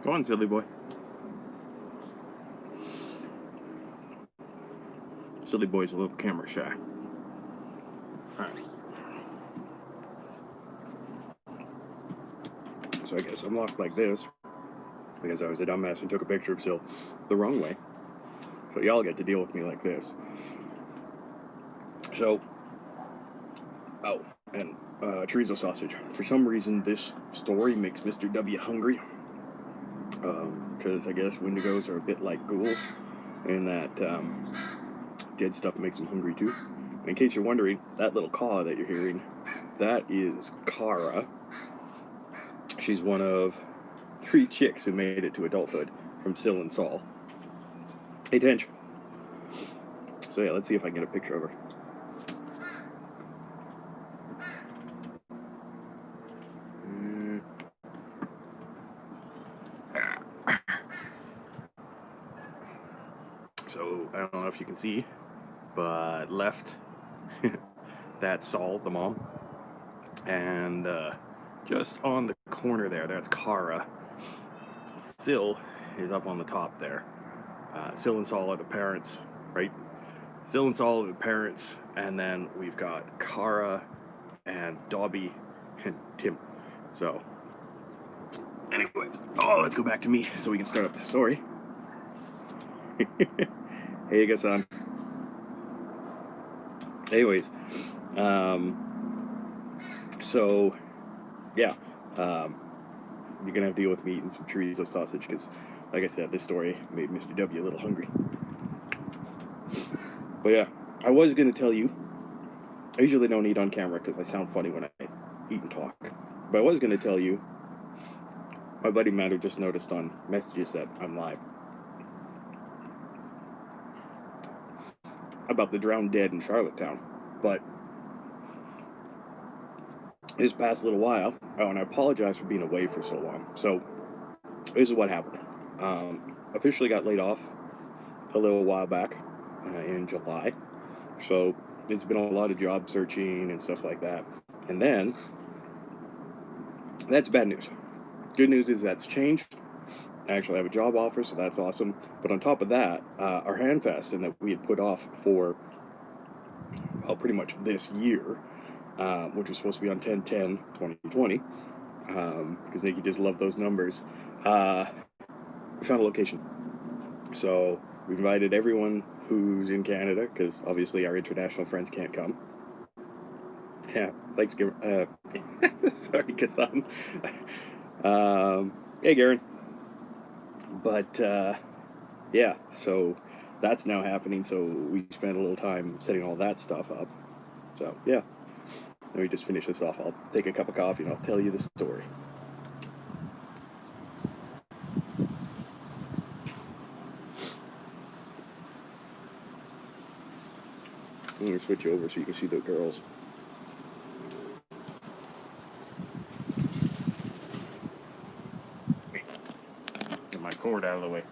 Go on, silly boy. Silly boy's a little camera shy. Alright. So I guess I'm locked like this because I was a dumbass and took a picture of Sil the wrong way. So y'all get to deal with me like this. So, oh, and chorizo sausage. For some reason, this story makes Mr. W hungry. Because I guess Wendigos are a bit like ghouls, and that dead stuff makes them hungry too. In case you're wondering, that little caw that you're hearing, that is Kara. She's one of 3 chicks who made it to adulthood from Sil and Saul. Hey, Tench. So yeah, let's see if I can get a picture of her. So I don't know if you can see, but left, that's Saul, the mom. And just on the corner there, that's Kara. Sil is up on the top there. Sil and Saul are the parents, right? Sil and Saul are the parents, and then we've got Kara and Dobby and Tim. So, anyways, let's go back to me so we can start up the story. Hey, Gasan. Anyways, so yeah, you're gonna have to deal with me eating some chorizo sausage because, like I said, this story made Mr. W a little hungry. But yeah, I was gonna tell you. I usually don't eat on camera because I sound funny when I eat and talk. But I was gonna tell you. My buddy Matt just noticed on messages that I'm live about the drowned dead in Charlottetown, but this past little while, and I apologize for being away for so long. So this is what happened. Officially got laid off a little while back in July. So it's been a lot of job searching and stuff like that. And then that's bad news. Good news is that's changed. I actually have a job offer, so that's awesome. But on top of that, our Handfest, and that we had put off for, well, pretty much this year, which was supposed to be on 10/10/2020, because Nikki just loved those numbers. We found a location. So we've invited everyone who's in Canada, because obviously our international friends can't come. Yeah, thanks, sorry, Kasan. Hey, Garen. But yeah, so that's now happening. So we spent a little time setting all that stuff up. So yeah, let me just finish this off. I'll take a cup of coffee and I'll tell you the story. I'm gonna switch over so you can see the girls. Get my cord out of the way.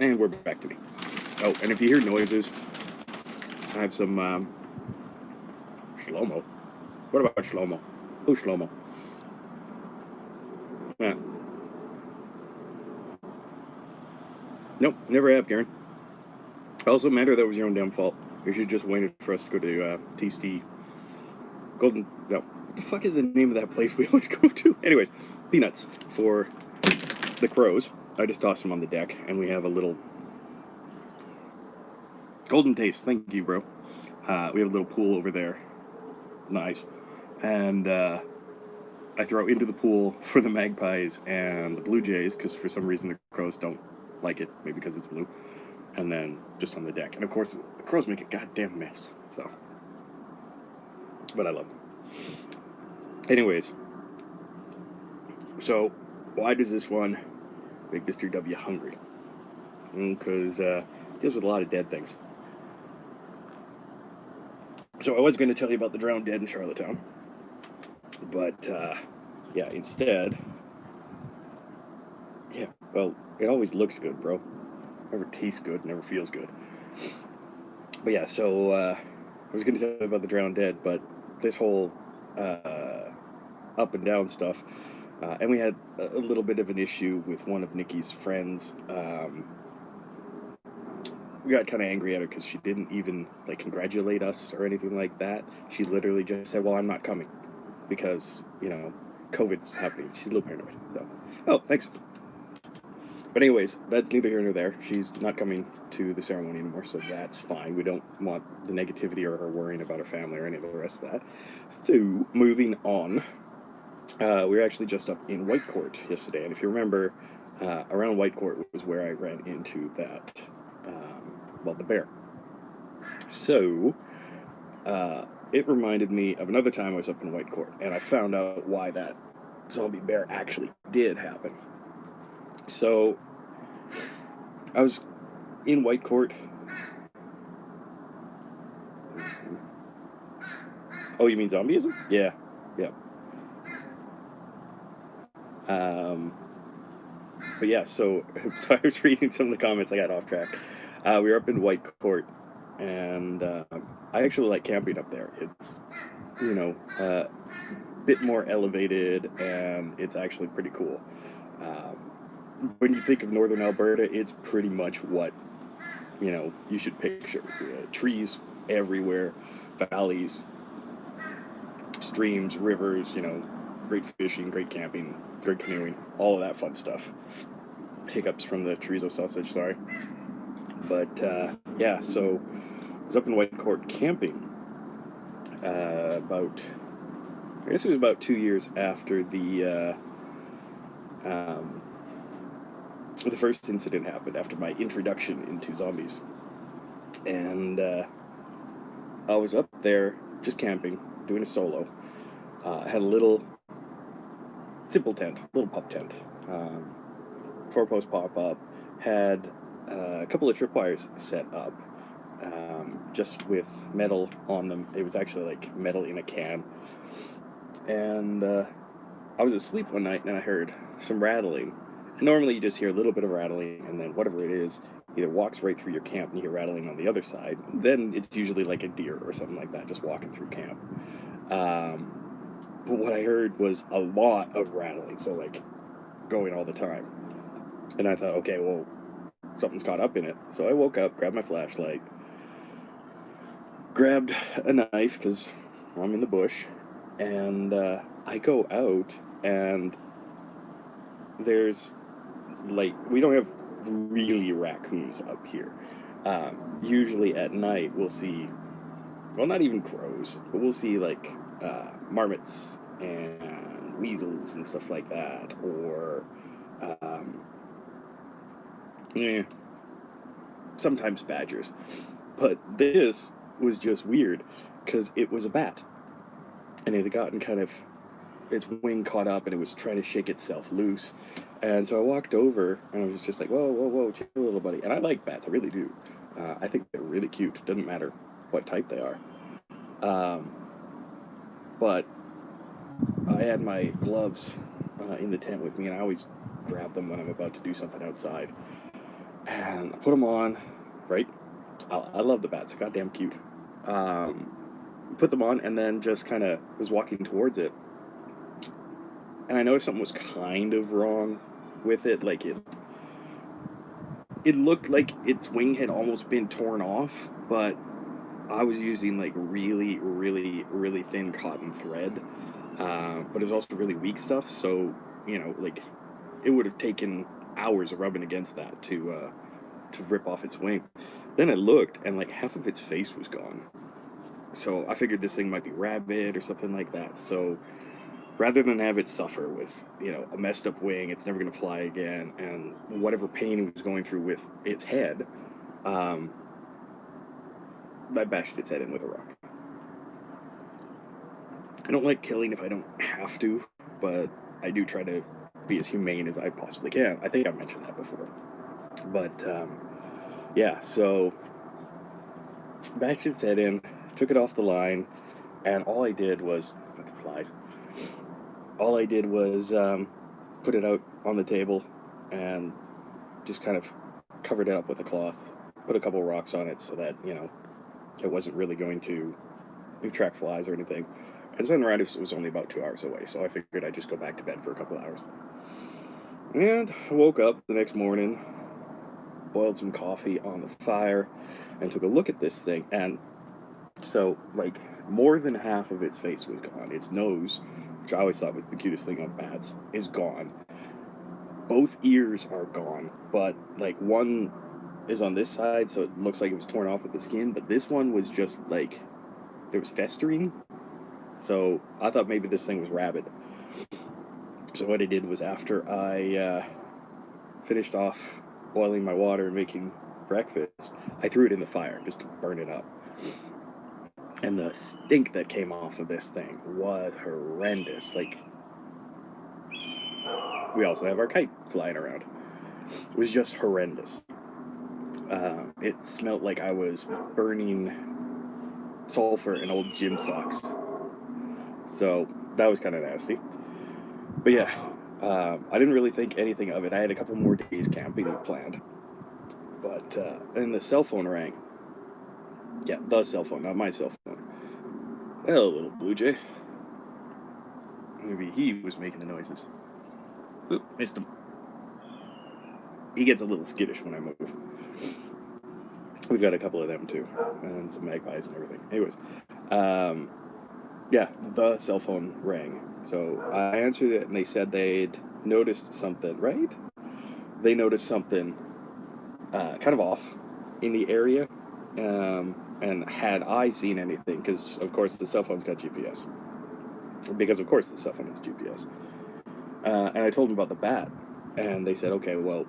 And we're back to me. Oh, and if you hear noises, I have some Shlomo. What about Shlomo? Who's Shlomo? Yeah. Nope, never have, Karen. Also, Matter, that was your own damn fault. You should just waited for us to go to TC Golden. No, what the fuck is the name of that place we always go to? Anyways, Peanuts for the crows. I just tossed them on the deck, and we have a little Golden Taste. Thank you, bro. We have a little pool over there. Nice. And I throw into the pool for the magpies and the blue jays, because for some reason the crows don't like it, maybe because it's blue. And then just on the deck. And of course, the crows make a goddamn mess. So, but I love them. Anyways, so why does this one make Mr. W hungry? Because it deals with a lot of dead things. So I was going to tell you about the drowned dead in Charlottetown, but yeah, instead, yeah, well, it always looks good, bro. Never tastes good, never feels good. But yeah, so I was going to tell you about the Drowned Dead, but this whole uh, up and down stuff, and we had a little bit of an issue with one of Nikki's friends. We got kind of angry at her because she didn't even like congratulate us or anything like that. She literally just said, "Well, I'm not coming because COVID's happening." She's a little paranoid. So, oh, thanks. But anyways, that's neither here nor there. She's not coming to the ceremony anymore, so that's fine. We don't want the negativity or her worrying about her family or any of the rest of that. So, moving on, we were actually just up in Whitecourt yesterday, and if you remember, around Whitecourt was where I ran into that, the bear. So, it reminded me of another time I was up in Whitecourt, and I found out why that zombie bear actually did happen. So, I was in Whitecourt. Oh, you mean zombieism? Yeah, yeah. But yeah, so I was reading some of the comments. I got off track. We were up in Whitecourt, and I actually like camping up there. It's a bit more elevated, and it's actually pretty cool. When you think of northern Alberta, it's pretty much what you should picture: trees everywhere, valleys, streams, rivers. Great fishing, great camping, great canoeing, all of that fun stuff. Hiccups from the chorizo sausage, sorry. But yeah, so I was up in Whitecourt camping I guess it was about 2 years after the first incident happened, after my introduction into zombies. And I was up there just camping, doing a solo. I had a little simple tent, little pup tent, 4-post pop up, had a couple of tripwires set up, just with metal on them. It was actually like metal in a can. And I was asleep one night and I heard some rattling. Normally you just hear a little bit of rattling, and then whatever it is either walks right through your camp and you hear rattling on the other side. Then it's usually like a deer or something like that just walking through camp. But what I heard was a lot of rattling, so like going all the time. And I thought, okay, well, something's caught up in it. So I woke up, grabbed my flashlight, grabbed a knife because I'm in the bush, and I go out, and there's like, we don't have really raccoons up here. Usually at night we'll see, well, not even crows, but we'll see like marmots and weasels and stuff like that, or yeah, sometimes badgers. But this was just weird because it was a bat, and it had gotten kind of its wing caught up and it was trying to shake itself loose. And so I walked over and I was just like, whoa, whoa, whoa, chill, little buddy. And I like bats, I really do. I think they're really cute. Doesn't matter what type they are. Um, but I had my gloves in the tent with me, and I always grab them when I'm about to do something outside. And I put them on, right? I love the bats, they're goddamn cute. Um, put them on and then just kind of was walking towards it, and I noticed something was kind of wrong with it. Like it looked like its wing had almost been torn off, but I was using like really, really, really thin cotton thread, but it was also really weak stuff. So like it would have taken hours of rubbing against that to rip off its wing. Then I looked, and like half of its face was gone. So I figured this thing might be rabid or something like that. So rather than have it suffer with a messed up wing, it's never going to fly again, and whatever pain it was going through with its head, um, I bashed its head in with a rock. I don't like killing if I don't have to, but I do try to be as humane as I possibly can. I think I mentioned that before. But yeah, so bashed its head in, took it off the line, and all I did was fucking flies. All I did was put it out on the table and just kind of covered it up with a cloth, put a couple rocks on it so that it wasn't really going to attract flies or anything. And sunrise was only about 2 hours away, so I figured I'd just go back to bed for a couple hours. And I woke up the next morning, boiled some coffee on the fire, and took a look at this thing. And so, like, more than half of its face was gone. Its nose, which I always thought was the cutest thing on bats, is gone. Both ears are gone, but like one is on this side, so it looks like it was torn off with the skin. But this one was just like there was festering. So I thought maybe this thing was rabid. So what I did was after I finished off boiling my water and making breakfast, I threw it in the fire just to burn it up. And the stink that came off of this thing was horrendous. Like, we also have our kite flying around. It was just horrendous. It smelled like I was burning sulfur in old gym socks. So that was kind of nasty. But yeah, I didn't really think anything of it. I had a couple more days camping planned. But then the cell phone rang. Yeah, the cell phone, not my cell phone. Hello, little blue jay. Maybe he was making the noises. Oop, missed him. He gets a little skittish when I move. We've got a couple of them too, and some magpies and everything. Anyways, yeah, the cell phone rang. So I answered it, and they said they'd noticed something, right? They noticed something kind of off in the area, and had I seen anything, because of course the cell phone's got GPS. Because of course the cell phone has GPS. And I told them about the bat, and they said, okay, well,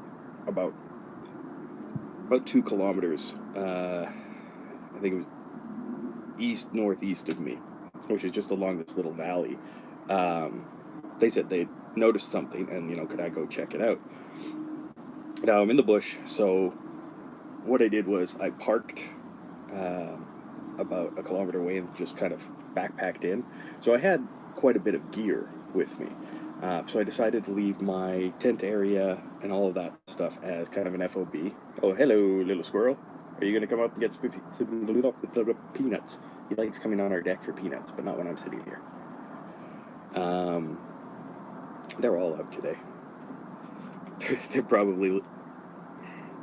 about 2 kilometers, I think it was northeast of me, which is just along this little valley. They said they noticed something, and could I go check it out? Now I'm in the bush, so what I did was I parked about a kilometer away and just kind of backpacked in. So I had quite a bit of gear with me. So I decided to leave my tent area and all of that stuff as kind of an FOB. Oh, hello, little squirrel. Are you going to come up and get some peanuts? He likes coming on our deck for peanuts, but not when I'm sitting here. They're all out today. They're probably...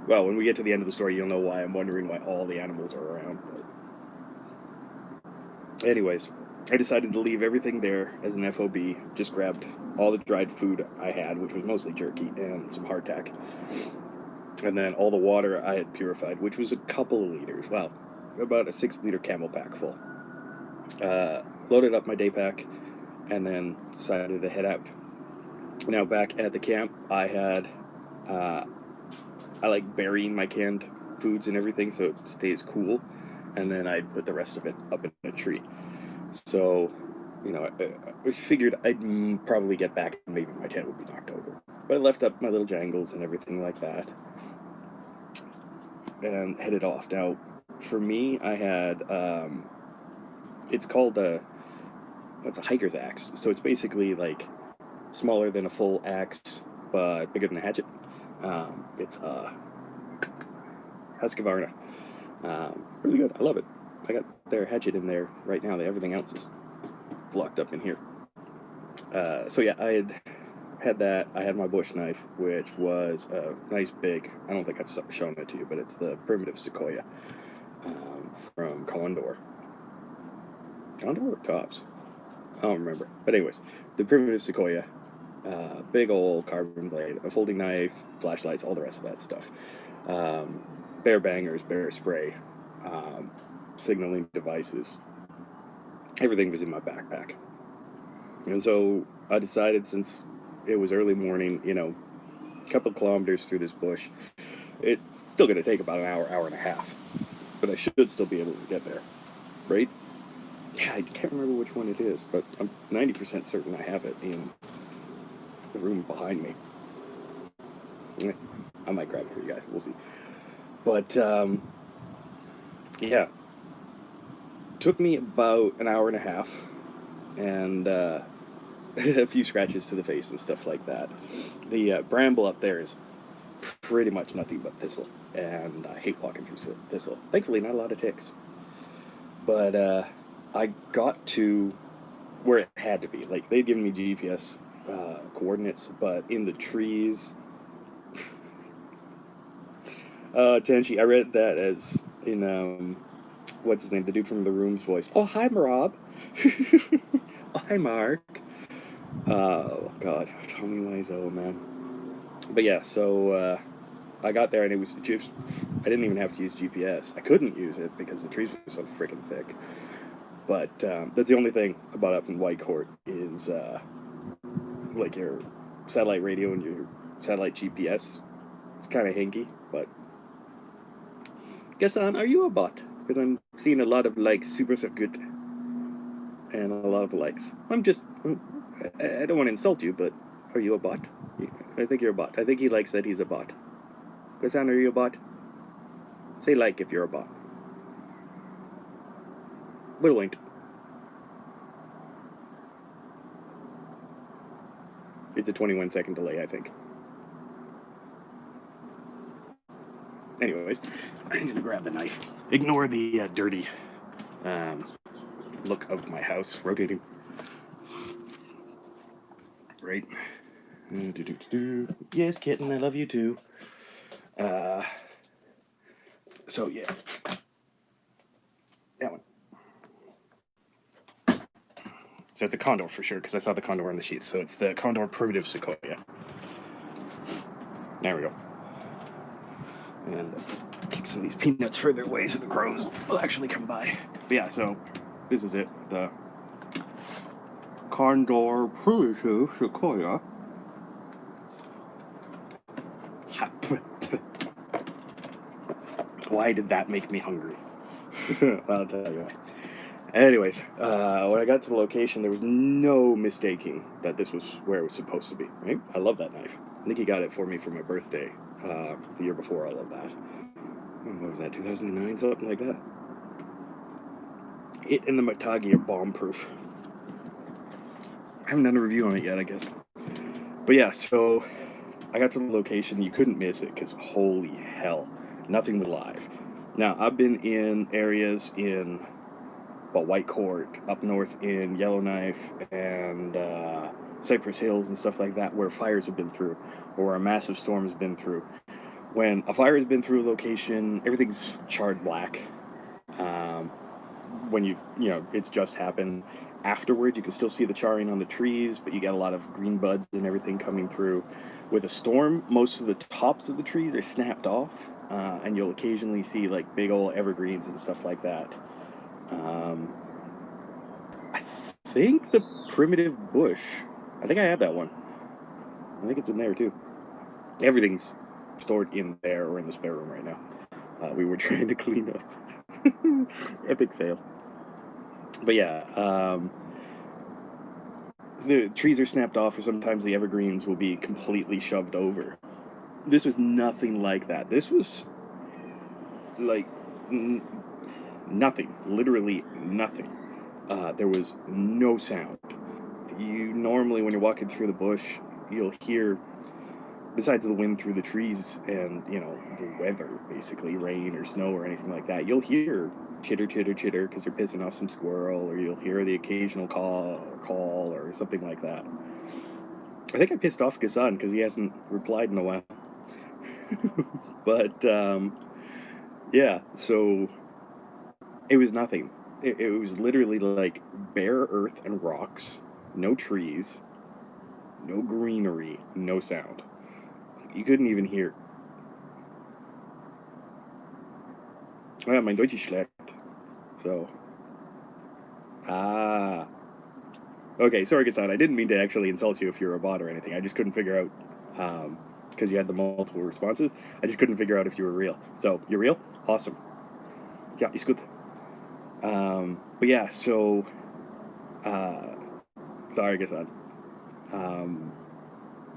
Well, when we get to the end of the story, you'll know why I'm wondering why all the animals are around. But anyways, I decided to leave everything there as an FOB. Just grabbed all the dried food I had, which was mostly jerky and some hardtack. And then all the water I had purified, which was a couple of liters. Well, about a 6-liter camel pack full. Loaded up my day pack, and then decided to head out. Now, back at the camp, I had... I like burying my canned foods and everything so it stays cool, and then I'd put the rest of it up in a tree. So, I figured I'd probably get back and maybe my tent would be knocked over. But I left up my little jangles and everything like that and headed off. Now, for me, I had, it's called it's a hiker's axe. So it's basically like smaller than a full axe, but bigger than a hatchet. It's Husqvarna. Really good. I love it. I got their hatchet in there right now. Everything else is blocked up in here. So yeah, I had that. I had my bush knife, which was a nice big... I don't think I've shown it to you, but it's the primitive Sequoia from Condor. Condor or Tops? I don't remember. But anyways, the primitive Sequoia. Big old carbon blade, a folding knife, flashlights, all the rest of that stuff. Bear bangers, bear spray, signaling devices. Everything was in my backpack. And so I decided, since it was early morning, a couple of kilometers through this bush, it's still going to take about an hour, hour and a half. But I should still be able to get there, right? Yeah, I can't remember which one it is, but I'm 90% certain I have it in the room behind me. I might grab it for you guys. We'll see. But, yeah. Took me about an hour and a half, and a few scratches to the face and stuff like that. The bramble up there is pretty much nothing but thistle, and I hate walking through thistle. Thankfully, not a lot of ticks. But I got to where it had to be. Like, they'd given me GPS coordinates, but in the trees. Tenchi, I read that as in, what's his name? The dude from The Room's voice. Oh, hi, Marab. Oh, hi, Mark. Oh, God. Tommy Wiseau, man. But yeah, so I got there and it was just, I didn't even have to use GPS. I couldn't use it because the trees were so freaking thick. But that's the only thing about up in Whitecourt is like your satellite radio and your satellite GPS. It's kind of hinky, but Gassan, are you a bot? Because I'm seeing a lot of likes, super so good, and a lot of likes. I don't want to insult you, but are you a bot? I think you're a bot. I think he likes that he's a bot. Gassan, are you a bot? Say like if you're a bot. Whirlwind. It's a 21-second delay, I think. Anyways, I'm gonna grab the knife. Ignore the dirty look of my house rotating. Right. Yes, kitten, I love you too. So yeah, that one. So it's a condor for sure because I saw the condor on the sheet. So it's the condor primitive sequoia. There we go. And kick some of these peanuts further away so the crows will actually come by. But yeah, so this is it. The condor primitive sequoia. Why did that make me hungry? I'll tell you why. Anyways, when I got to the location, there was no mistaking that this was where it was supposed to be, right? I love that knife. I think he got it for me for my birthday the year before all of that. What was that, 2009, something like that? It and the Matagi are bomb-proof. I haven't done a review on it yet, I guess. But yeah, so I got to the location. You couldn't miss it because holy hell, nothing was live. Now, I've been in areas in Whitecourt, up north in Yellowknife and Cypress Hills and stuff like that, where fires have been through, or a massive storm has been through. When a fire has been through a location, everything's charred black. When it's just happened. Afterwards, you can still see the charring on the trees, but you got a lot of green buds and everything coming through. With a storm, most of the tops of the trees are snapped off, and you'll occasionally see like big old evergreens and stuff like that. I think the primitive bush, I think I have that one. I think it's in there too. Everything's stored in there or in the spare room right now. We were trying to clean up. Epic fail. But yeah, the trees are snapped off, or sometimes the evergreens will be completely shoved over. This was nothing like that. This was like nothing, literally nothing. There was no sound. You normally, when you're walking through the bush, you'll hear, besides the wind through the trees and, the weather, basically, rain or snow or anything like that, you'll hear chitter, chitter, chitter because you're pissing off some squirrel, or you'll hear the occasional call or something like that. I think I pissed off Gassan because he hasn't replied in a while. But, yeah, so it was nothing. It was literally like bare earth and rocks, no trees, no greenery, no sound. You couldn't even hear. Oh ja, mein Deutsch ist schlecht. So. Okay, sorry, Gassan. I didn't mean to actually insult you if you're a bot or anything. I just couldn't figure out, because you had the multiple responses, I just couldn't figure out if you were real. So, you're real? Awesome. Yeah, it's good. But yeah, so, sorry, Gassan.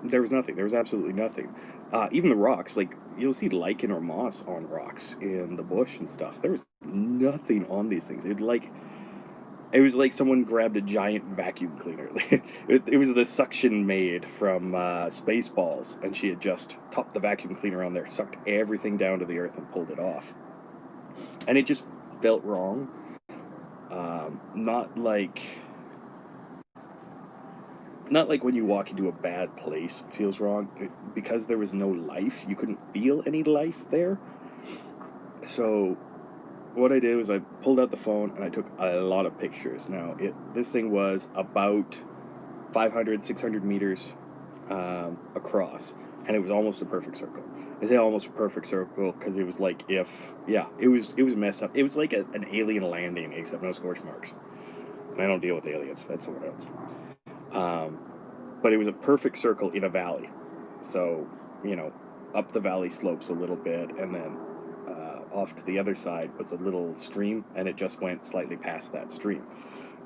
There was nothing. There was absolutely nothing. Even the rocks, like, you'll see lichen or moss on rocks in the bush and stuff. There was nothing on these things. It was like someone grabbed a giant vacuum cleaner. It was the suction maid from Spaceballs, and she had just topped the vacuum cleaner on there, sucked everything down to the earth, and pulled it off. And it just felt wrong. Not like not like when you walk into a bad place, it feels wrong. Because there was no life, you couldn't feel any life there. So what I did was I pulled out the phone and I took a lot of pictures. Now, this thing was about 500, 600 meters across, and it was almost a perfect circle. I say almost a perfect circle because it was like if, yeah, it was messed up. It was like an alien landing, except no scorch marks. And I don't deal with aliens. That's someone else. Um, but it was a perfect circle in a valley. So, you know, up the valley slopes a little bit, and then off to the other side was a little stream, and it just went slightly past that stream.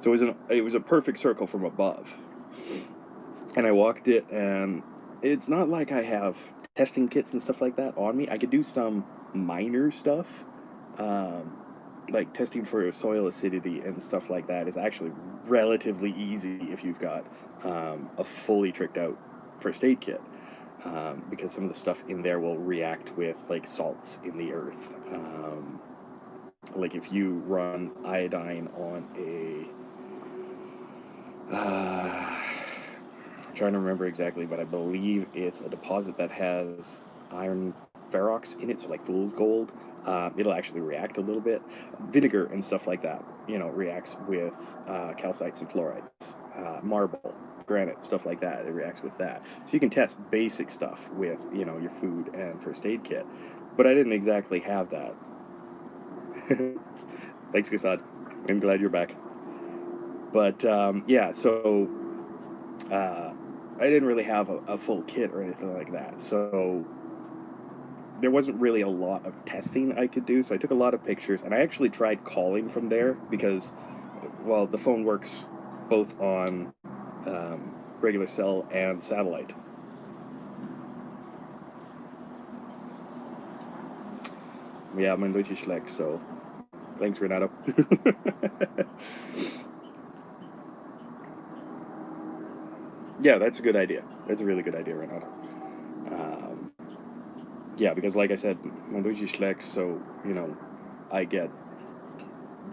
So it was a perfect circle from above. And I walked it, and it's not like I have testing kits and stuff like that on me. I could do some minor stuff, um, like testing for soil acidity and stuff like that is actually relatively easy if you've got a fully tricked out first aid kit. Because some of the stuff in there will react with like salts in the earth. Like if you run iodine on I'm trying to remember exactly, but I believe it's a deposit that has iron ferrox in it, so like fool's gold. It'll actually react a little bit. Vinegar and stuff like that, reacts with calcites and fluorides. Marble, granite, stuff like that, it reacts with that. So you can test basic stuff with, your food and first aid kit. But I didn't exactly have that. Thanks, Gasad. I'm glad you're back. But yeah, so I didn't really have a full kit or anything like that. So there wasn't really a lot of testing I could do. So I took a lot of pictures, and I actually tried calling from there because, well, the phone works both on regular cell and satellite. Yeah, mein Deutsch ist schlecht, so thanks, Renato. Yeah, that's a good idea. That's a really good idea, Renato. Um, yeah, because like I said, mein Deutsch ist schlecht, so, I get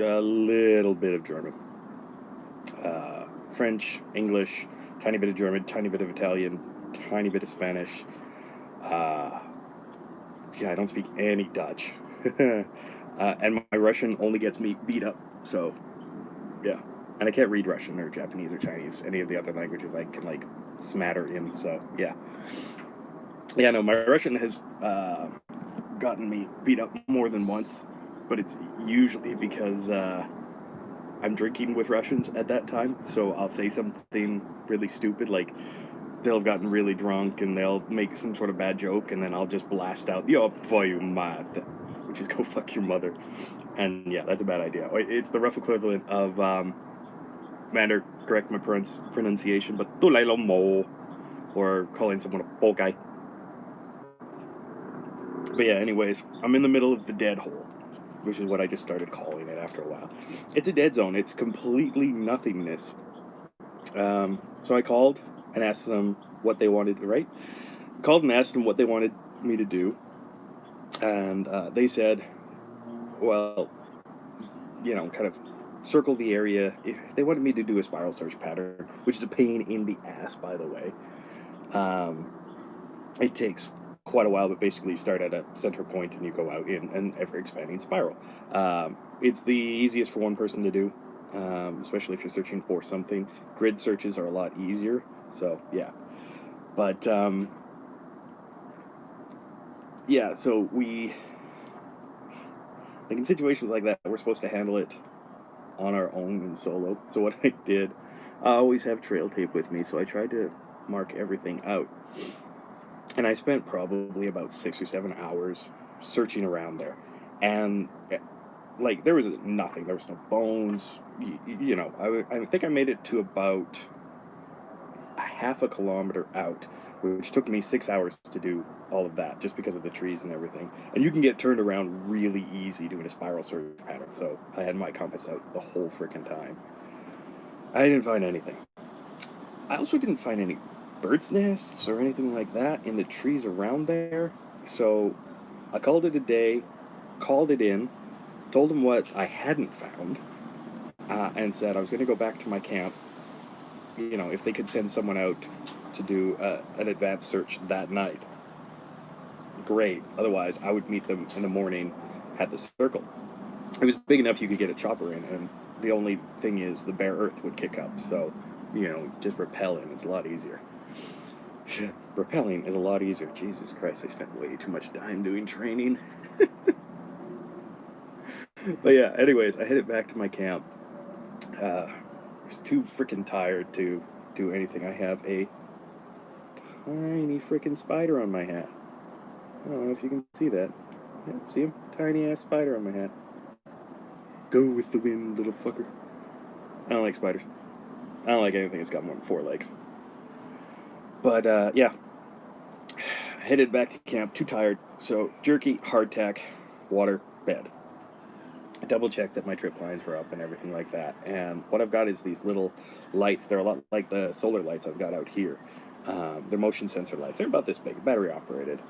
a little bit of German. French, English, tiny bit of German, tiny bit of Italian, tiny bit of Spanish. Uh, yeah, I don't speak any Dutch. And my Russian only gets me beat up, so yeah. And I can't read Russian or Japanese or Chinese, any of the other languages I can like smatter in, so yeah. Yeah, no, my Russian has gotten me beat up more than once, but it's usually because I'm drinking with Russians at that time, so I'll say something really stupid, like they'll have gotten really drunk and they'll make some sort of bad joke, and then I'll just blast out, "Yo, твою мать," which is go fuck your mother. And yeah, that's a bad idea. It's the rough equivalent of, Mander, correct my pronunciation, but "Tulay mo," or calling someone a poor guy. But yeah, anyways, I'm in the middle of the dead hole, which is what I just started calling it after a while. It's a dead zone. It's completely nothingness. So I called and asked them what they wanted. Right? Called and asked them what they wanted me to do, and they said, well, kind of circle the area. They wanted me to do a spiral search pattern, which is a pain in the ass, by the way. It takes quite a while, but basically you start at a center point and you go out in an ever expanding spiral. It's the easiest for one person to do, especially if you're searching for something. Grid searches are a lot easier, so yeah. But yeah, so like in situations like that, we're supposed to handle it on our own and solo. So what I did, I always have trail tape with me, so I tried to mark everything out. And I spent probably about 6 or 7 hours searching around there. And like there was nothing. There was no bones. I think I made it to about a half a kilometer out, which took me 6 hours to do all of that, just because of the trees and everything. And you can get turned around really easy doing a spiral search pattern. So I had my compass out the whole freaking time. I didn't find anything. I also didn't find any bird's nests or anything like that in the trees around there. So I called it a day, called it in, told them what I hadn't found, and said I was going to go back to my camp. You know, if they could send someone out to do an advanced search that night, great. Otherwise, I would meet them in the morning at the circle. It was big enough you could get a chopper in, and the only thing is the bare earth would kick up. So, you know, just rappelling is a lot easier. Rappelling is a lot easier. Jesus Christ, I spent way too much time doing training. But yeah, anyways, I headed back to my camp. I was too freaking tired to do anything. I have a tiny freaking spider on my hat. I don't know if you can see that. Yeah, see him? Tiny ass spider on my hat. Go with the wind, little fucker. I don't like spiders. I don't like anything that's got more than 4 legs. But yeah, headed back to camp, too tired. So jerky, hardtack, water, bed. I double checked that my trip lines were up and everything like that. And what I've got is these little lights. They're a lot like the solar lights I've got out here. They're motion sensor lights. They're about this big, battery operated.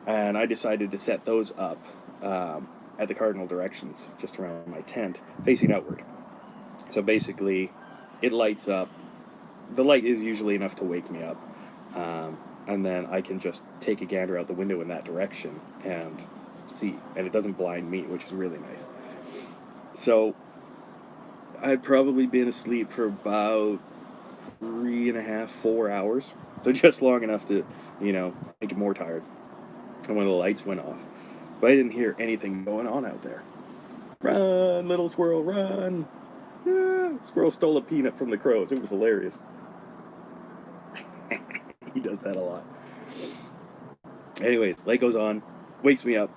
And I decided to set those up at the cardinal directions just around my tent, facing outward. So basically, it lights up. The light is usually enough to wake me up. And then I can just take a gander out the window in that direction and see. And it doesn't blind me, which is really nice. So I'd probably been asleep for about 3.5, 4 hours. So just long enough to, you know, make it more tired. And when the lights went off. But I didn't hear anything going on out there. Run, little squirrel, run. Ah, squirrel stole a peanut from the crows. It was hilarious. He does that a lot. Anyways, light goes on, wakes me up.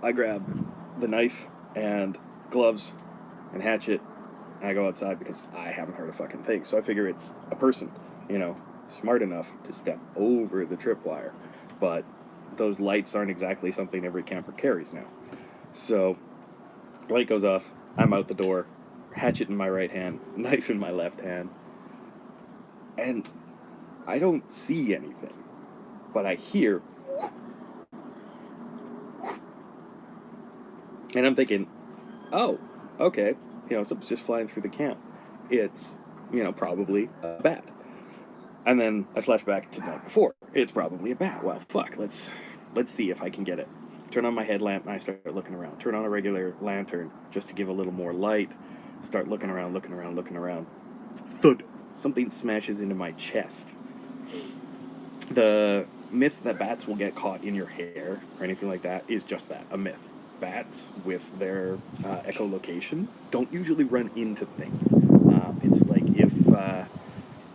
I grab the knife and gloves and hatchet, and I go outside because I haven't heard a fucking thing. So I figure it's a person, you know, smart enough to step over the tripwire. But those lights aren't exactly something every camper carries now. So, light goes off, I'm out the door, hatchet in my right hand, knife in my left hand, and I don't see anything, but I hear, and I'm thinking, oh, okay, you know, something's just flying through the camp. It's, you know, probably a bat. And then I flash back to the night before. It's probably a bat. Well, fuck, let's see if I can get it. Turn on my headlamp and I start looking around. Turn on a regular lantern just to give a little more light. Start looking around. Thud! Something smashes into my chest. The myth that bats will get caught in your hair or anything like that is just that, a myth. Bats, with their echolocation, don't usually run into things. It's like if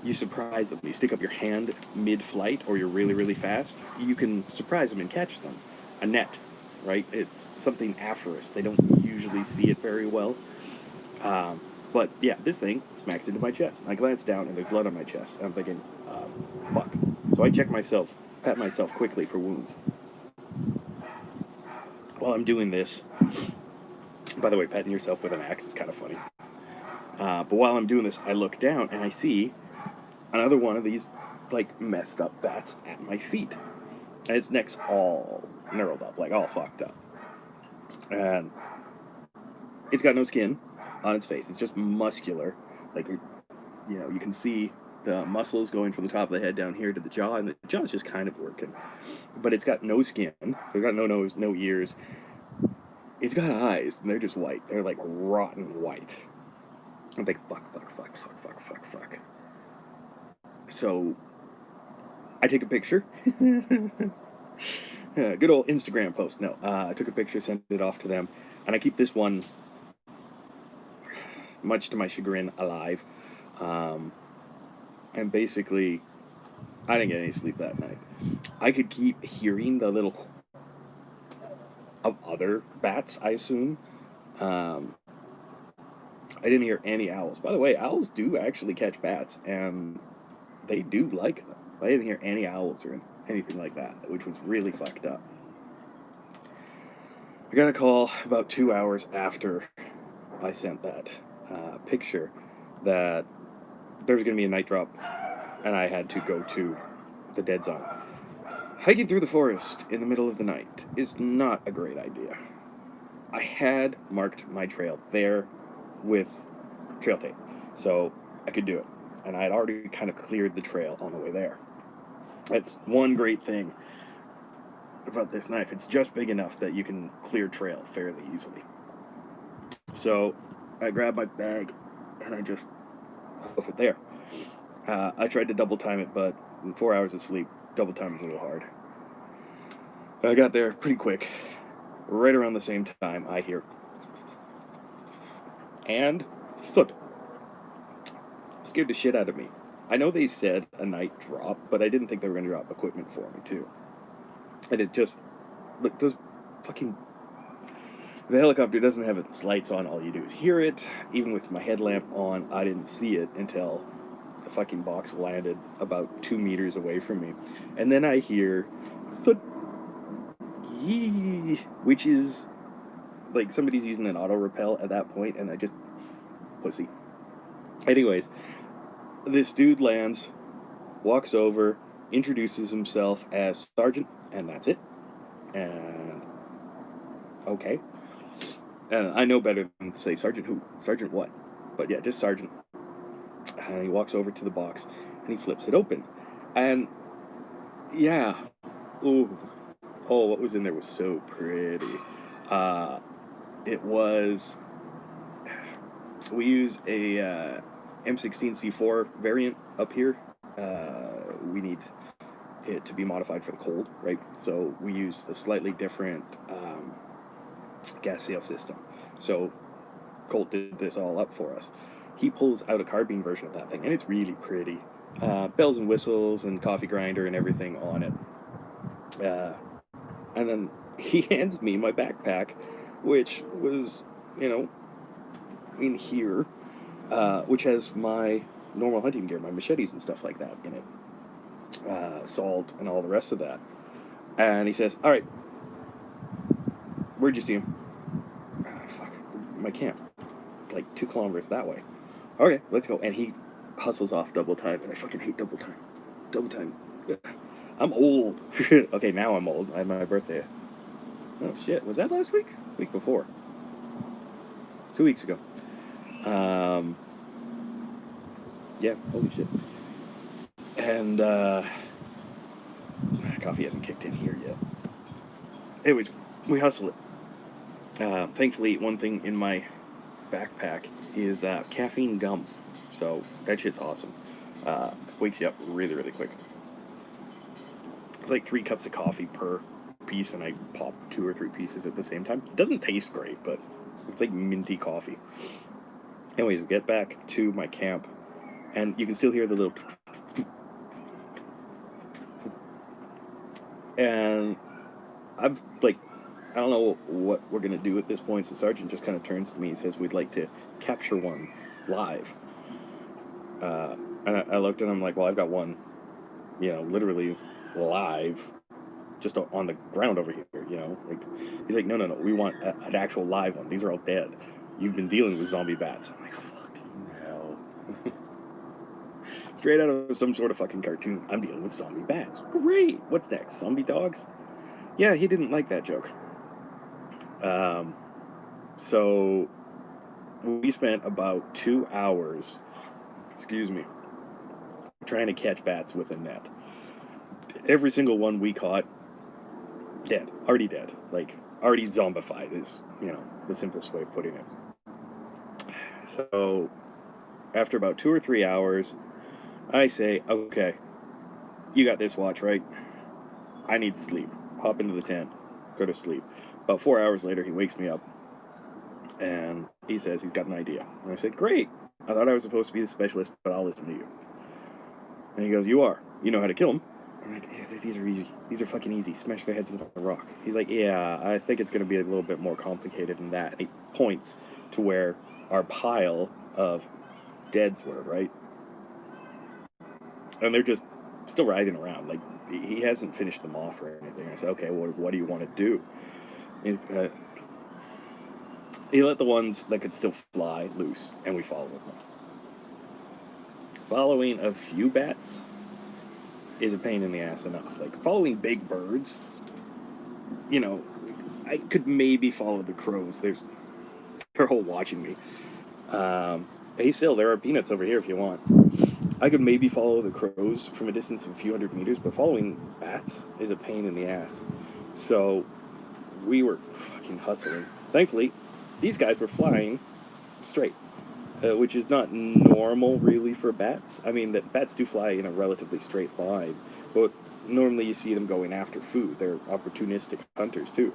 you surprise them. You stick up your hand mid-flight or you're really, really fast, you can surprise them and catch them. A net, right? It's something aphorous. They don't usually see it very well. But yeah, this thing smacks into my chest. I glance down and there's blood on my chest. And I'm thinking, fuck. So I check myself, pat myself quickly for wounds. While I'm doing this, by the way, patting yourself with an axe is kind of funny. But while I'm doing this, I look down and I see another one of these, like, messed up bats at my feet. And its neck's all knurled up, like, all fucked up. And it's got no skin on its face. It's just muscular. Like, you know, you can see the muscles going from the top of the head down here to the jaw, and the jaw's just kind of working. But it's got no skin, so it's got no nose, no ears. It's got eyes, and they're just white. They're, like, rotten white. I'm like, fuck. So, I take a picture. Good old Instagram post. No, I took a picture, sent it off to them, and I keep this one, much to my chagrin, alive. And basically, I didn't get any sleep that night. I could keep hearing the little of other bats, I assume. I didn't hear any owls. By the way, owls do actually catch bats, and they do like them. I didn't hear any owls or anything like that, which was really fucked up. I got a call about 2 hours after I sent that picture that there was going to be a night drop, and I had to go to the dead zone. Hiking through the forest in the middle of the night is not a great idea. I had marked my trail there with trail tape, so I could do it. And I had already kind of cleared the trail on the way there. That's one great thing about this knife. It's just big enough that you can clear trail fairly easily. So I grabbed my bag and I just hoof it there. I tried to double time it, but in 4 hours of sleep, double time is a little hard. I got there pretty quick. Right around the same time, I hear and thud. Scared the shit out of me. I know they said a night drop, but I didn't think they were going to drop equipment for me too. And it just, look, those fucking, the helicopter doesn't have its lights on. All you do is hear it. Even with my headlamp on, I didn't see it until the fucking box landed about 2 meters away from me. And then I hear thud, yee, which is like somebody's using an auto repel at that point, and I just, pussy. Anyways, this dude lands, walks over, introduces himself as Sergeant, and that's it. And okay. And I know better than to say Sergeant who? Sergeant what? But yeah, just Sergeant. And he walks over to the box and he flips it open. And yeah. Ooh. Oh, what was in there was so pretty. It was, we use a M16C4 variant up here. We need it to be modified for the cold, right? So we use a slightly different gas seal system. So Colt did this all up for us. He pulls out a carbine version of that thing, and it's really pretty. Bells and whistles and coffee grinder and everything on it. And then he hands me my backpack, which was, in here, which has my normal hunting gear, my machetes and stuff like that in it. Salt and all the rest of that. And he says, all right, where'd you see him? Fuck, my camp. Like 2 kilometers that way. Okay, let's go. And he hustles off double time, and I fucking hate double time. Double time. I'm old. Okay, now I'm old. I had my birthday. Oh shit, was that last week? Week before. 2 weeks ago. Yeah, holy shit. And coffee hasn't kicked in here yet. Anyways, we hustle it. Thankfully, one thing in my backpack is caffeine gum. So that shit's awesome. Wakes you up really, really quick. It's like 3 cups of coffee per piece, and I pop 2 or 3 pieces at the same time. It doesn't taste great, but it's like minty coffee. Anyways, we get back to my camp, and you can still hear the little... And I've, like, I don't know what we're going to do at this point, so Sergeant just kind of turns to me and says, we'd like to capture one live. And I looked at him like, well, I've got one, literally live, just on the ground over here, like, he's like, no, we want an actual live one. These are all dead. You've been dealing with zombie bats. I'm like, fucking hell. Straight out of some sort of fucking cartoon. I'm dealing with zombie bats. Great. What's next? Zombie dogs? Yeah, he didn't like that joke. So we spent about 2 hours, trying to catch bats with a net. Every single one we caught, dead. Already dead. Like, already zombified is, the simplest way of putting it. So, after about 2 or 3 hours, I say, okay, you got this watch, right? I need sleep. Hop into the tent, go to sleep. About 4 hours later, he wakes me up, and he says he's got an idea. And I said, great. I thought I was supposed to be the specialist, but I'll listen to you. And he goes, you are. You know how to kill them. I'm like, these are easy. These are fucking easy. Smash their heads with a rock. He's like, yeah, I think it's going to be a little bit more complicated than that. And he points to where our pile of deads were, right? And they're just still writhing around. Like, he hasn't finished them off or anything. I said, okay, well, what do you want to do? And, he let the ones that could still fly loose, and we followed them. Following a few bats is a pain in the ass enough. Like, following big birds, I could maybe follow the crows. They're all watching me. Hey, Sil, there are peanuts over here if you want. I could maybe follow the crows from a distance of a few hundred meters, but following bats is a pain in the ass. So we were fucking hustling. Thankfully, these guys were flying straight, which is not normal really for bats. I mean, that bats do fly in a relatively straight line, but normally you see them going after food. They're opportunistic hunters too.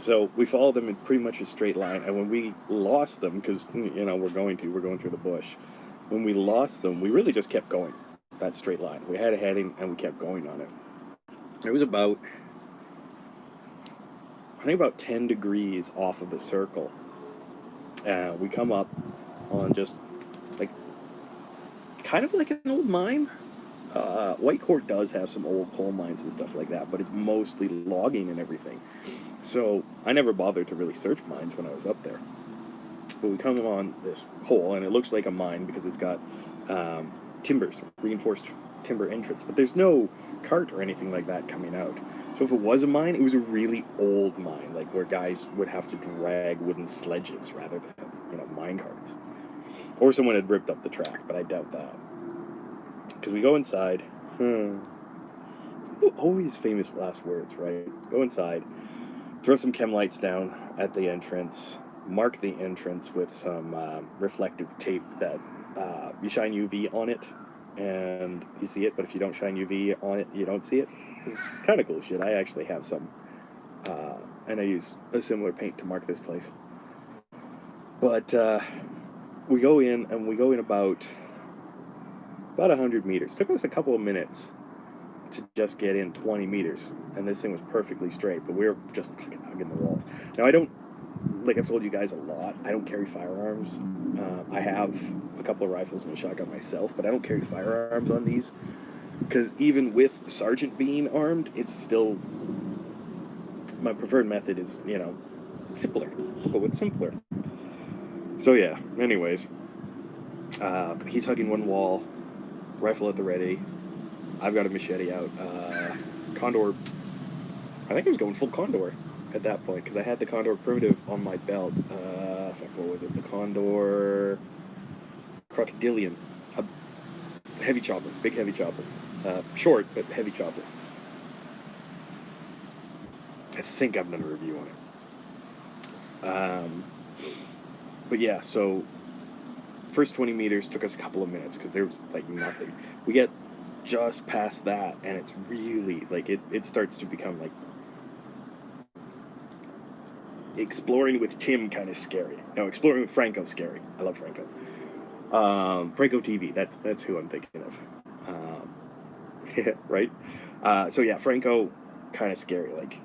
So we followed them in pretty much a straight line, and when we lost them, because we're going through the bush. When we lost them, we really just kept going that straight line. We had a heading, and we kept going on it. It was about, I think, about 10 degrees off of the circle. We come up on just like kind of like an old mine. Whitecourt does have some old coal mines and stuff like that, but it's mostly logging and everything. So I never bothered to really search mines when I was up there. But we come on this hole, and it looks like a mine because it's got timbers, reinforced timber entrance. But there's no cart or anything like that coming out. So if it was a mine, it was a really old mine, like where guys would have to drag wooden sledges rather than, mine carts. Or someone had ripped up the track, but I doubt that. Because we go inside. Always famous last words, right? Go inside, throw some chem lights down at the entrance, mark the entrance with some reflective tape that you shine UV on it and you see it, but if you don't shine UV on it, you don't see it. It's kind of cool shit. I actually have some, and I use a similar paint to mark this place. But we go in, and we go in about 100 meters. It took us a couple of minutes to just get in 20 meters, and this thing was perfectly straight, but we were just fucking hugging the walls. Now, I don't, like I've told you guys a lot, I don't carry firearms. I have a couple of rifles and a shotgun myself, but I don't carry firearms on these, because even with Sergeant being armed, it's still, my preferred method is, simpler, but what's simpler? So yeah, anyways, he's hugging one wall, rifle at the ready. I've got a machete out. Condor, I think I was going full Condor at that point, because I had the Condor Primitive on my belt. What was it? The Condor Crocodilian. A heavy chopper, big heavy chopper. Short, but heavy chopper. I think I've done a review on it. But yeah, so first 20 meters took us a couple of minutes because there was like nothing. We get just past that, and it's really like it starts to become like exploring with Tim kind of scary. No, exploring with Franco scary. I love Franco. Franco TV. That's who I'm thinking of. Right. So yeah, Franco kind of scary. Like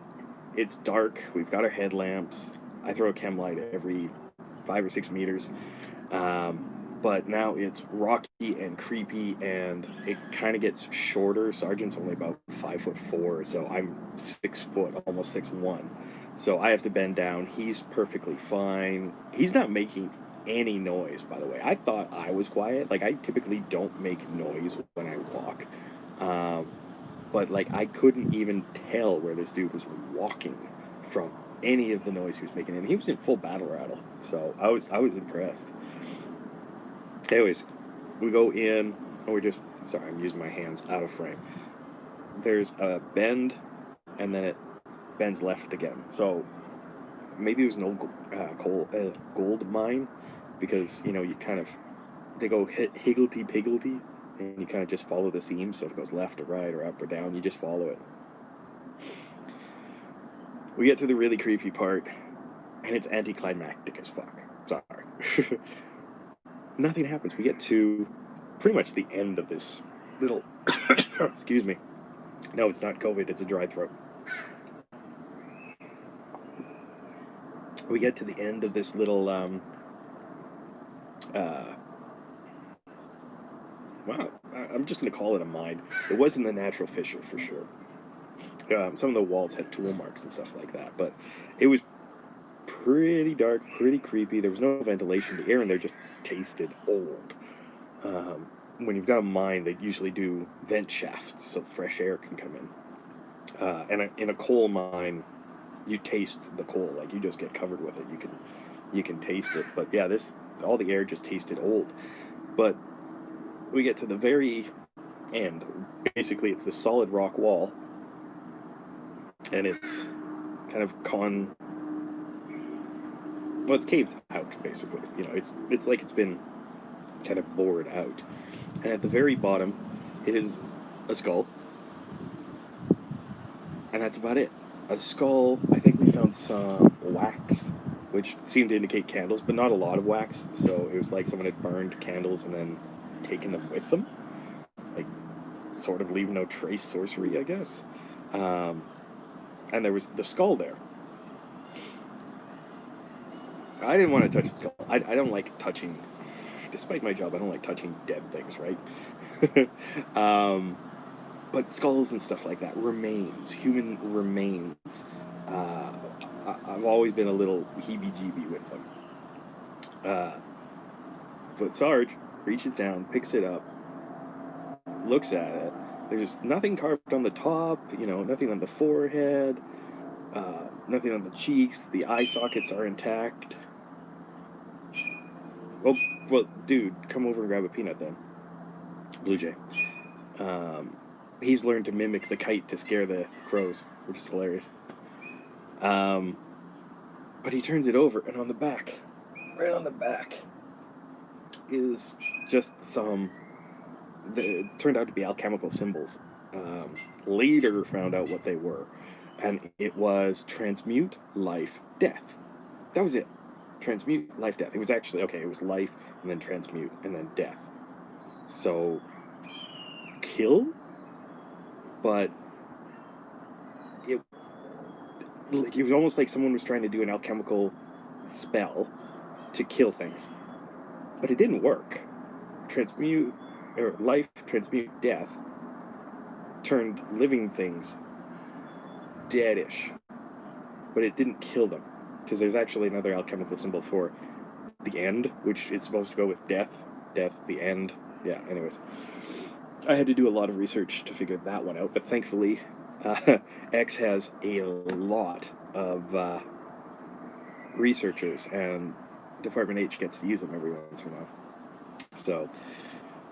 it's dark. We've got our headlamps. I throw a chem light every 5 or 6 meters. But now it's rocky and creepy, and it kind of gets shorter. Sergeant's only about 5'4", so I'm 6 foot, almost 6'1". So I have to bend down. He's perfectly fine. He's not making any noise, by the way. I thought I was quiet. Like, I typically don't make noise when I walk. But, like, I couldn't even tell where this dude was walking from any of the noise he was making. And he was in full battle rattle. So I was impressed. Anyways, we go in, and we're just, sorry, I'm using my hands out of frame. There's a bend, and then it bends left again. So maybe it was an old gold mine, because, you kind of, they go higgledy-piggledy, and you kind of just follow the seam. So if it goes left or right or up or down, you just follow it. We get to the really creepy part, and it's anticlimactic as fuck. Sorry. Nothing happens. We get to pretty much the end of this little excuse me. No, it's not COVID, it's a dry throat. We get to the end of this little wow, I'm just gonna call it a mine. It wasn't the natural fissure for sure. Some of the walls had tool marks and stuff like that, but it was pretty dark, pretty creepy. There was no ventilation. The air in there just tasted old. When you've got a mine, they usually do vent shafts so fresh air can come in. And in a coal mine, you taste the coal. Like, you just get covered with it. You can taste it. But yeah, this all the air just tasted old. But we get to the very end. Basically, it's this solid rock wall, and it's kind of well, it's caved out basically. You know, it's like it's been kind of bored out. And at the very bottom, it is a skull, and that's about it. A skull. I think we found some wax, which seemed to indicate candles, but not a lot of wax. So it was like someone had burned candles and then taken them with them, like sort of leave no trace sorcery, I guess. Um, and there was the skull there. I didn't want to touch the skull. I don't like touching, despite my job, I don't like touching dead things, right? um, but skulls and stuff like that, human remains. Uh, I've always been a little heebie-jeebie with them. Uh, but Sarge reaches down, picks it up, looks at it. There's nothing carved on the top, nothing on the forehead, nothing on the cheeks. The eye sockets are intact. Oh, well, dude, come over and grab a peanut then. Blue Jay. He's learned to mimic the kite to scare the crows, which is hilarious. But he turns it over, and on the back, right on the back, is just it turned out to be alchemical symbols. Later found out what they were, and it was transmute, life, death. That was it. Transmute, life, death. It was actually, okay, it was life, and then transmute, and then death. So, kill? But it was almost like someone was trying to do an alchemical spell to kill things. But it didn't work. Transmute, or life, transmute, death, turned living things deadish. But it didn't kill them. Because there's actually another alchemical symbol for the end, which is supposed to go with death, the end. Yeah, anyways. I had to do a lot of research to figure that one out, but thankfully, X has a lot of researchers, and Department H gets to use them every once in a while. So,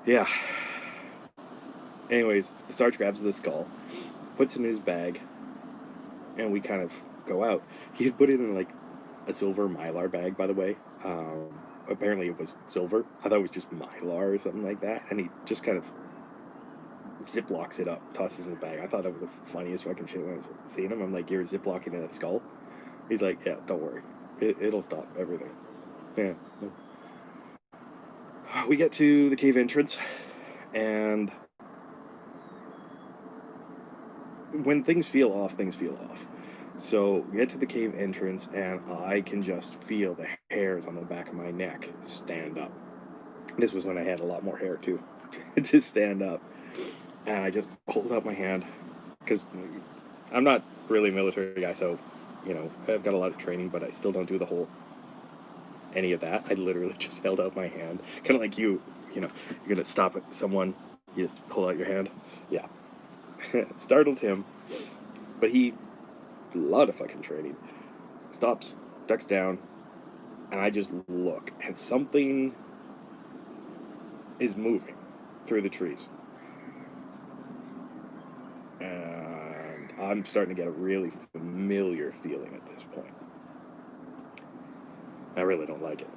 yeah. Anyways, the Sarge grabs the skull, puts it in his bag, and we kind of go out. He had put it in like a silver Mylar bag, by the way. Apparently it was silver. I thought it was just Mylar or something like that, and he just kind of ziplocks it up, tosses it in the bag. I thought that was the funniest fucking shit when I was seeing him. I'm like, you're ziplocking in a skull? He's like, yeah, don't worry. It'll stop everything. Yeah. We get to the cave entrance, and when things feel off, things feel off. So we get to the cave entrance, and I can just feel the hairs on the back of my neck stand up. This was when I had a lot more hair, too, to stand up. And I just hold out my hand, because I'm not really a military guy, so, I've got a lot of training, but I still don't do any of that. I literally just held out my hand. Kind of like you're going to stop at someone, you just pull out your hand. Yeah. Startled him, but he, a lot of fucking training, stops, ducks down, and I just look, and something is moving through the trees. And I'm starting to get a really familiar feeling at this point. I really don't like it.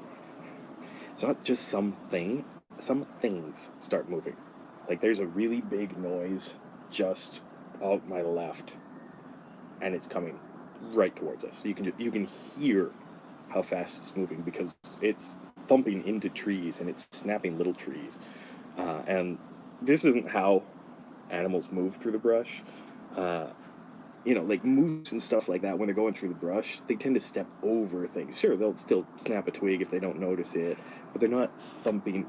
It's not just some things start moving. Like there's a really big noise just out my left, and it's coming right towards us. You can hear how fast it's moving because it's thumping into trees and it's snapping little trees. And this isn't how animals move through the brush. Like moose and stuff like that, when they're going through the brush, they tend to step over things. Sure, they'll still snap a twig if they don't notice it, but they're not thumping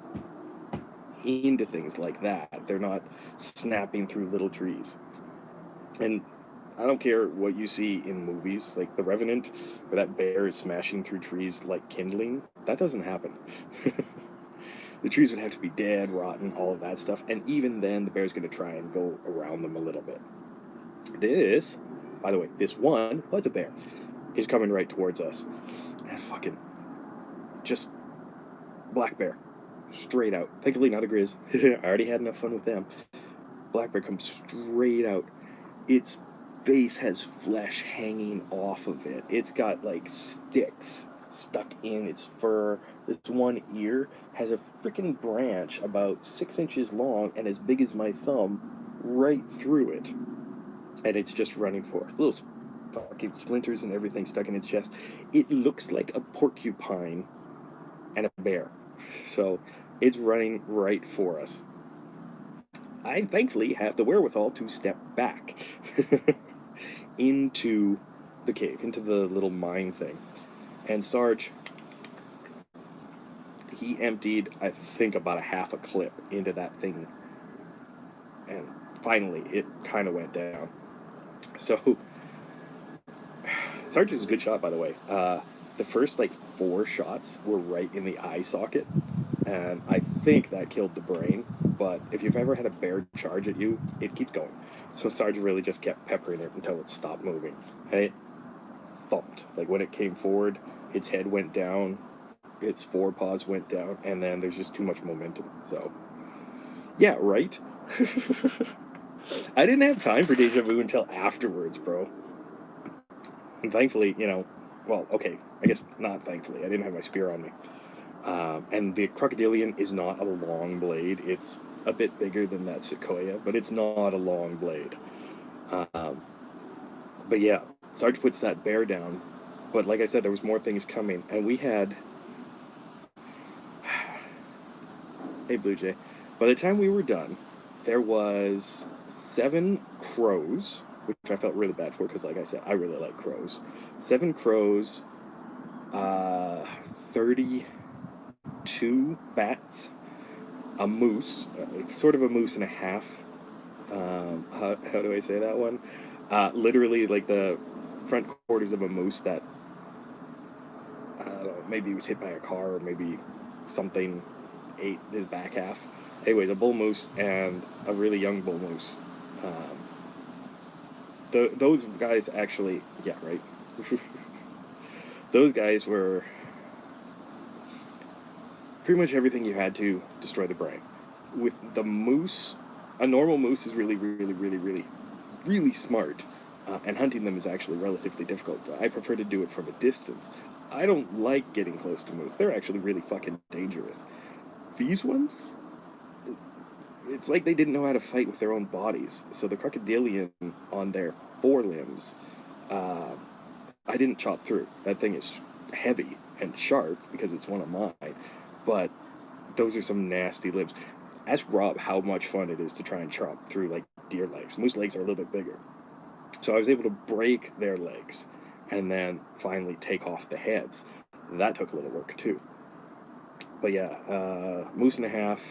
into things like that. They're not snapping through little trees. And I don't care what you see in movies, like The Revenant, where that bear is smashing through trees like kindling. That doesn't happen. The trees would have to be dead, rotten, all of that stuff, and even then, the bear's going to try and go around them a little bit. This, by the way, this one was a bear, is coming right towards us. And fucking just Black bear, straight out. Thankfully, not a grizz. I already had enough fun with them. Black bear comes straight out. Its face has flesh hanging off of it. It's got like sticks stuck in its fur. Its one ear has a freaking branch about 6 inches long and as big as my thumb right through it. And it's just running for it. Little fucking splinters and everything stuck in its chest. It looks like a porcupine and a bear. So it's running right for us. I thankfully have the wherewithal to step back into the cave, into the little mine thing. And Sarge, he emptied, I think, about a half a clip into that thing. And finally, it kind of went down. So, Sarge is a good shot, by the way. The first, like, 4 shots were right in the eye socket. And I think that killed the brain. But if you've ever had a bear charge at you, it keeps going. So Sarge really just kept peppering it until it stopped moving. And it thumped. Like, when it came forward, its head went down, its forepaws went down, and then there's just too much momentum. So, yeah, right? I didn't have time for deja vu until afterwards, bro. And thankfully, well, okay, I guess not thankfully. I didn't have my spear on me. And the crocodilian is not a long blade. It's a bit bigger than that sequoia, but it's not a long blade. But yeah, Sarge puts that bear down. But like I said, there was more things coming, and we had... Hey, Blue Jay. By the time we were done, there was 7 crows, which I felt really bad for, because like I said, I really like crows. 7 crows, 32 bats, a moose, sort of a moose and a half. How do I say that one? Literally like the front quarters of a moose that, I don't know, maybe he was hit by a car or maybe something ate his back half. Anyways, a bull moose and a really young bull moose. Those guys actually, yeah, right. Those guys were pretty much everything you had to destroy the brain. With the moose, a normal moose is really, really, really, really, really smart, and hunting them is actually relatively difficult. I prefer to do it from a distance. I don't like getting close to moose. They're actually really fucking dangerous. These ones, it's like they didn't know how to fight with their own bodies. So the crocodilian on their forelimbs, I didn't chop through. That thing is heavy and sharp because it's one of mine. But those are some nasty limbs. Ask Rob how much fun it is to try and chop through like deer legs. Moose legs are a little bit bigger. So I was able to break their legs and then finally take off the heads. That took a little work too. But yeah, moose and a half.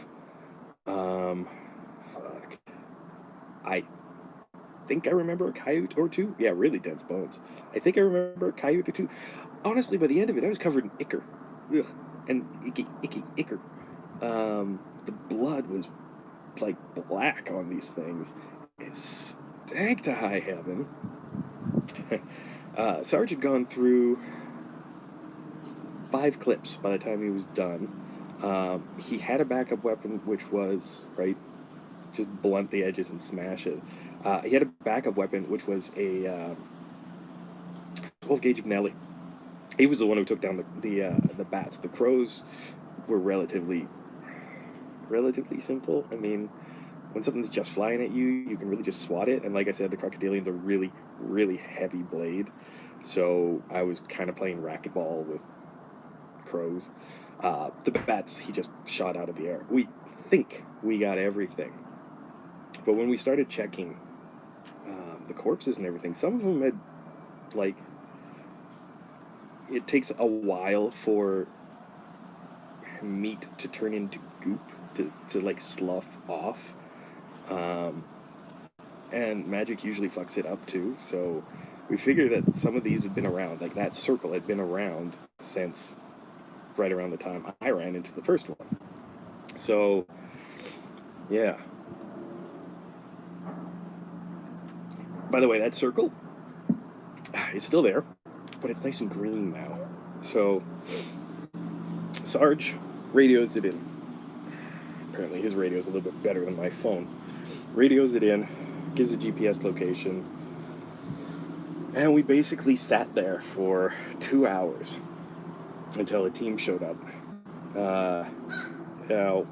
Fuck. I think I remember a coyote or 2. Yeah, really dense bones. I think I remember a coyote or 2. Honestly, by the end of it, I was covered in ichor. Ugh. And icky, ichor. The blood was like black on these things. It stank to high heaven. Sarge had gone through 5 clips by the time he was done. He had a backup weapon, which was, right, just blunt the edges and smash it. He had a backup weapon, which was a 12 gauge of Nelly. He was the one who took down the bats. The crows were relatively simple. I mean, when something's just flying at you, you can really just swat it. And like I said, the crocodilian's a really, really heavy blade. So I was kind of playing racquetball with crows. The bats, he just shot out of the air. We think we got everything. But when we started checking the corpses and everything, some of them had, like, it takes a while for meat to turn into goop, to like slough off. And magic usually fucks it up too, so we figured that some of these had been around, like that circle had been around since right around the time I ran into the first one. So, yeah. By the way, that circle, it's still there, but it's nice and green now. So, Sarge radios it in. Apparently his radio is a little bit better than my phone. Radios it in, gives a GPS location, and we basically sat there for 2 hours until a team showed up. Now,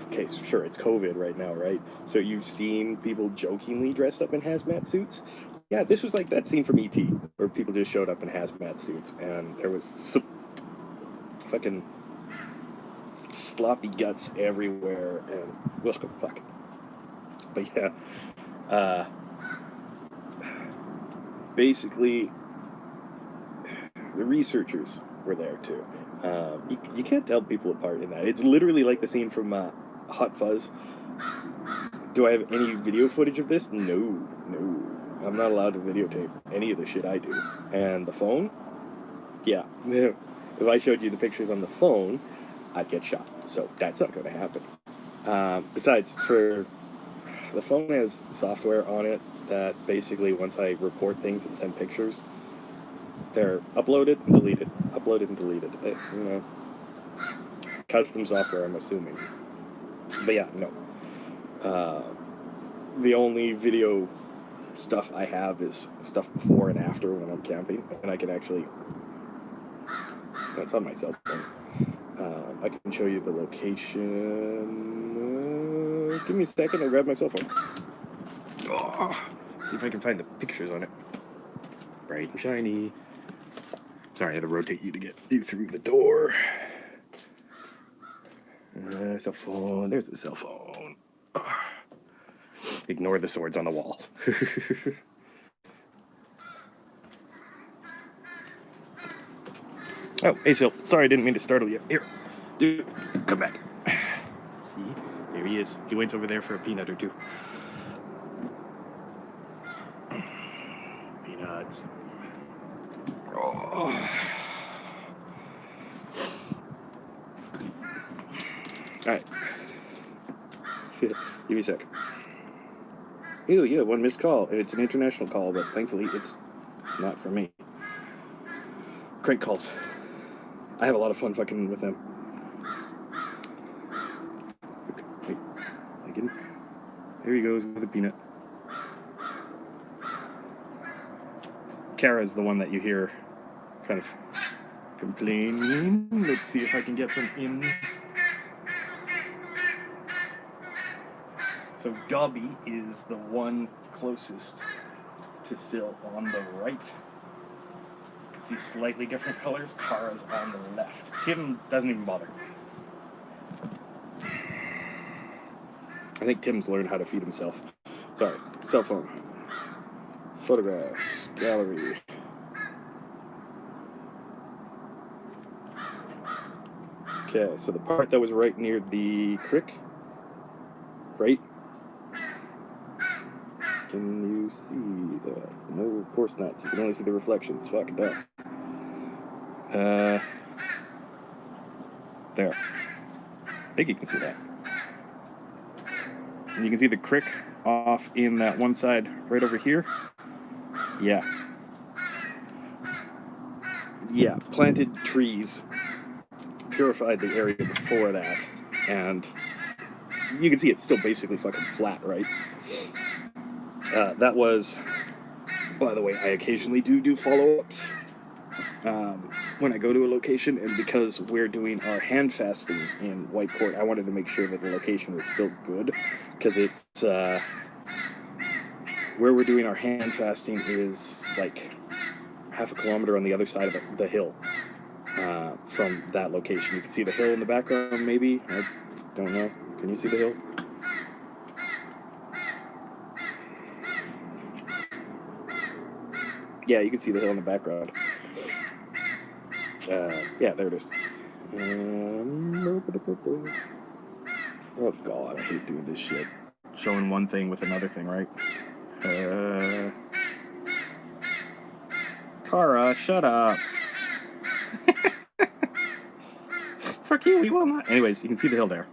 okay, sure, it's COVID right now, right? So you've seen people jokingly dressed up in hazmat suits. Yeah, this was like that scene from E.T., where people just showed up in hazmat suits, and there was some fucking sloppy guts everywhere, and well, fuck. But yeah, basically, the researchers were there too. You can't tell people apart in that. It's literally like the scene from Hot Fuzz. Do I have any video footage of this? No. I'm not allowed to videotape any of the shit I do. And the phone? Yeah. If I showed you the pictures on the phone, I'd get shot. So that's not going to happen. Besides, the phone has software on it that basically, once I report things and send pictures, they're uploaded and deleted. Custom software, I'm assuming. But yeah, no. The only video stuff I have is stuff before and after when I'm camping, and I can actually, it's on my cell phone. I can show you the location. Give me a second, I'll grab my cell phone. See if I can find the pictures on it. Bright and shiny. Sorry, I had to rotate you to get you through the door. Cell phone. There's the cell phone. Ignore the swords on the wall. Oh, hey, Sil. Sorry, I didn't mean to startle you. Here, dude, come back. See? There he is. He waits over there for a peanut or two. Peanuts. Oh. Alright. Give me a sec. Ew, yeah, one missed call. It's an international call, but thankfully it's not for me. Crank calls. I have a lot of fun fucking with them. Wait, again. There he goes with a peanut. Kara's the one that you hear kind of complaining. Let's see if I can get them in. So Dobby is the one closest to Sil on the right. You can see slightly different colors. Kara's on the left. Tim doesn't even bother. I think Tim's learned how to feed himself. Sorry, cell phone. Photographs, gallery. Okay, so the part that was right near the creek, right? Can you see that? No, of course not. You can only see the reflections. Fucking dumb. There. I think you can see that. And you can see the creek off in that one side right over here. Yeah. Yeah, planted trees purified the area before that. And you can see it's still basically fucking flat, right? That was, by the way, I occasionally do follow-ups when I go to a location, and because we're doing our hand fasting in Whitecourt, I wanted to make sure that the location was still good, because it's, where we're doing our hand fasting is like half a kilometer on the other side of the hill from that location. You can see the hill in the background, maybe? I don't know. Can you see the hill? Yeah, you can see the hill in the background. Yeah, there it is. Oh god, I hate doing this shit. Showing one thing with another thing, right? Kara, shut up. Fuck you, we will not. Anyways, you can see the hill there.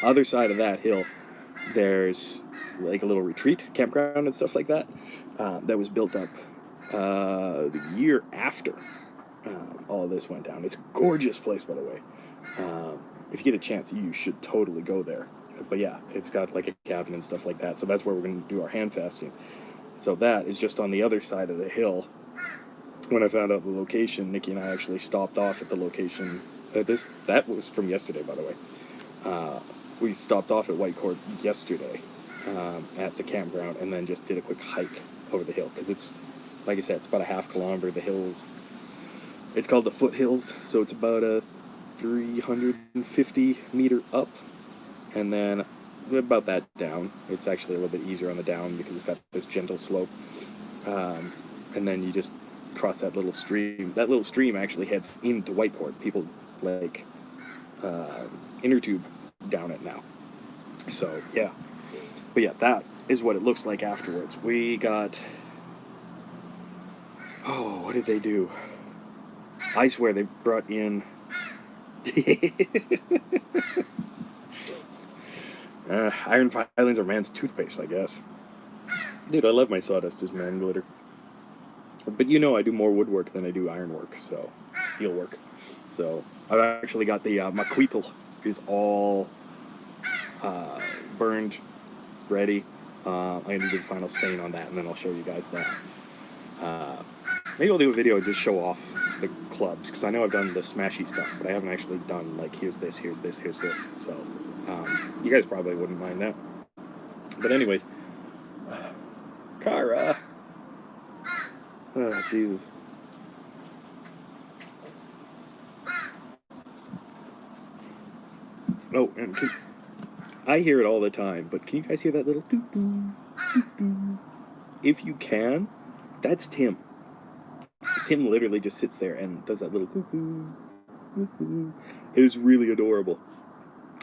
Other side of that hill, there's like a little retreat campground and stuff like that. That was built up the year after all of this went down. It's a gorgeous place, by the way. If you get a chance, you should totally go there. But yeah, it's got like a cabin and stuff like that. So that's where we're going to do our hand fasting. So that is just on the other side of the hill. When I found out the location, Nikki and I actually stopped off at the location. That was from yesterday, by the way. We stopped off at Whitecourt yesterday at the campground, and then just did a quick hike over the hill because it's, like I said, it's about a half kilometer. The hills, it's called the foothills, so it's about a 350 meter up, and then about that down. It's actually a little bit easier on the down because it's got this gentle slope, and then you just cross that little stream. That little stream actually heads into Whitecourt. People like inner tube down it now. So yeah, but yeah, that is what it looks like afterwards. We got, oh, what did they do? I swear they brought in iron filings are man's toothpaste, I guess. Dude, I love my sawdust as man glitter. But you know I do more woodwork than I do ironwork, so steel work. So I've actually got the maquitl is all burned, ready. I'm gonna do the final stain on that, and then I'll show you guys that. Maybe I'll do a video and just show off the clubs, because I know I've done the smashy stuff, but I haven't actually done like here's this, here's this, here's this. So you guys probably wouldn't mind that. But anyways, Kara. Oh, Jesus. Oh, and I hear it all the time, but can you guys hear that little doo-doo, doo-doo? If you can, that's Tim. Tim literally just sits there and does that little cuckoo, cuckoo. It's really adorable.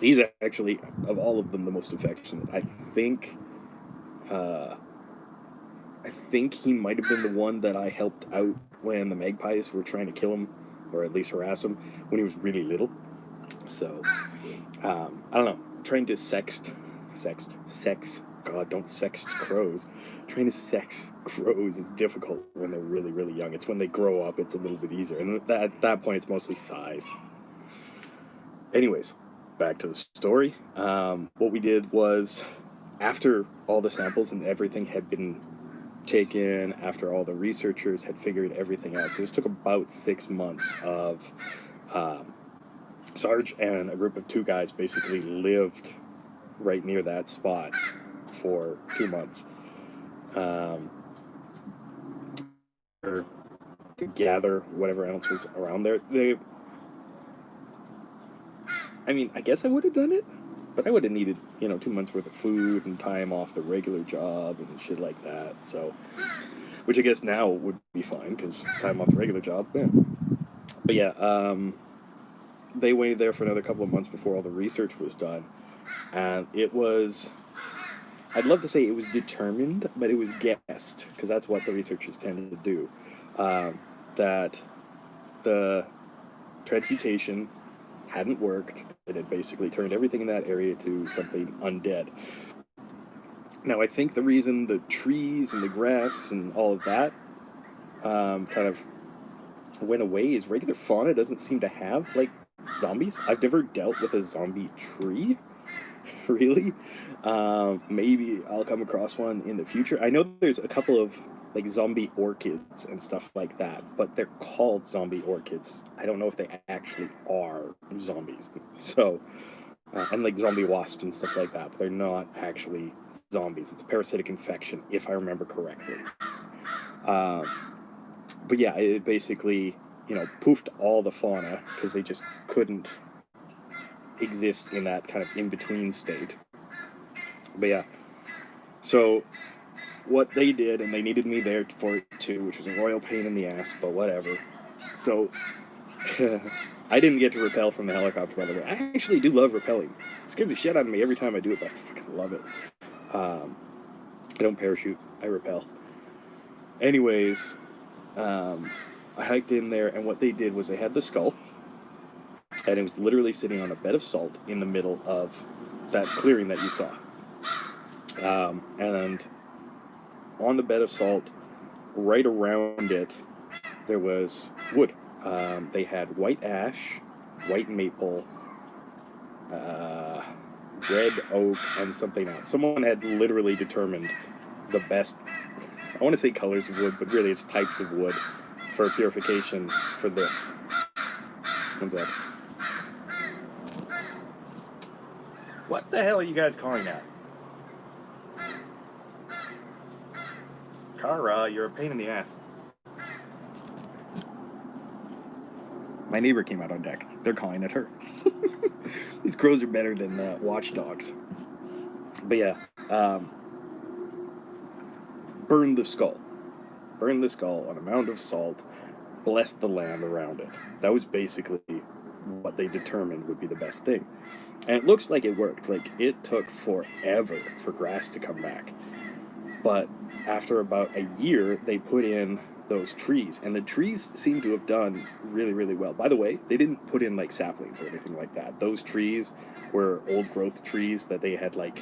He's actually, of all of them, the most affectionate. I think he might have been the one that I helped out when the magpies were trying to kill him, or at least harass him, when he was really little. So, I don't know. Trying to sex. God, don't sext crows. Trying to sex crows is difficult when they're really, really young. It's when they grow up, it's a little bit easier. And at that point, it's mostly size. Anyways, back to the story. What we did was, after all the samples and everything had been taken, after all the researchers had figured everything out, so this took about 6 months of Sarge and a group of 2 guys basically lived right near that spot for 2 months. To gather whatever else was around there. I guess I would have done it, but I would have needed, 2 months worth of food and time off the regular job and shit like that. So, which I guess now would be fine because time off the regular job. Yeah. But yeah, they waited there for another couple of months before all the research was done, and it was, I'd love to say it was determined, but it was guessed, because that's what the researchers tended to do, that the transmutation hadn't worked. It had basically turned everything in that area to something undead. Now, I think the reason the trees and the grass and all of that kind of went away is regular fauna doesn't seem to have, like, zombies. I've never dealt with a zombie tree, really. Maybe I'll come across one in the future. I know there's a couple of, like, zombie orchids and stuff like that, but they're called zombie orchids. I don't know if they actually are zombies. So, and like zombie wasps and stuff like that, but they're not actually zombies. It's a parasitic infection, if I remember correctly. But yeah, it basically, poofed all the fauna because they just couldn't exist in that kind of in-between state. But yeah, so what they did, and they needed me there for it too, which was a royal pain in the ass, but whatever. So I didn't get to rappel from the helicopter, by the way. I actually do love rappelling. It scares the shit out of me every time I do it, but I fucking love it. I don't parachute, I rappel. Anyways, I hiked in there, and what they did was they had the skull, and it was literally sitting on a bed of salt in the middle of that clearing that you saw. And on the bed of salt, right around it, there was wood. They had white ash, white maple, uh, red oak, and something else. Someone had literally determined the best, I want to say colors of wood, but really it's types of wood for purification for this. What's that? What the hell are you guys calling that? Kara, you're a pain in the ass. My neighbor came out on deck. They're calling at her. These crows are better than watchdogs. But yeah, burn the skull. Burn the skull on a mound of salt. Bless the land around it. That was basically what they determined would be the best thing. And it looks like it worked. Like, it took forever for grass to come back. But after about a year, they put in those trees, and the trees seem to have done really, really well. By the way, they didn't put in like saplings or anything like that. Those trees were old growth trees that they had like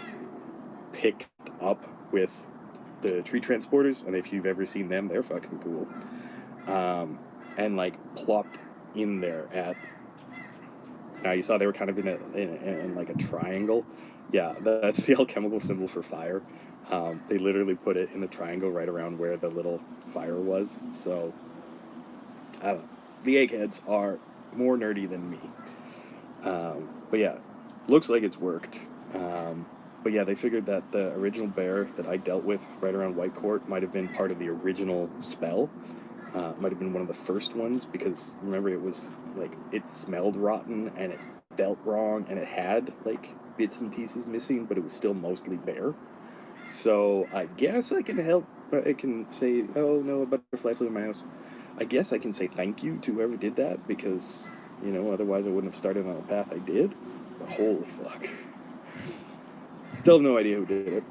picked up with the tree transporters, and if you've ever seen them, they're fucking cool. And like plopped in there at. Now you saw they were kind of in like a triangle. Yeah, that's the alchemical symbol for fire. They literally put it in a triangle right around where the little fire was. So, I don't know. The eggheads are more nerdy than me. But yeah, looks like it's worked. But yeah, they figured that the original bear that I dealt with right around White Court might have been part of the original spell. Might have been one of the first ones, because remember, it was like, it smelled rotten and it felt wrong and it had like bits and pieces missing, but it was still mostly bear. So I guess I can help. I can say, oh no, a butterfly flew in my house. I guess I can say thank you to whoever did that, because, you know, otherwise I wouldn't have started on the path I did. But holy fuck. Still have no idea who did it.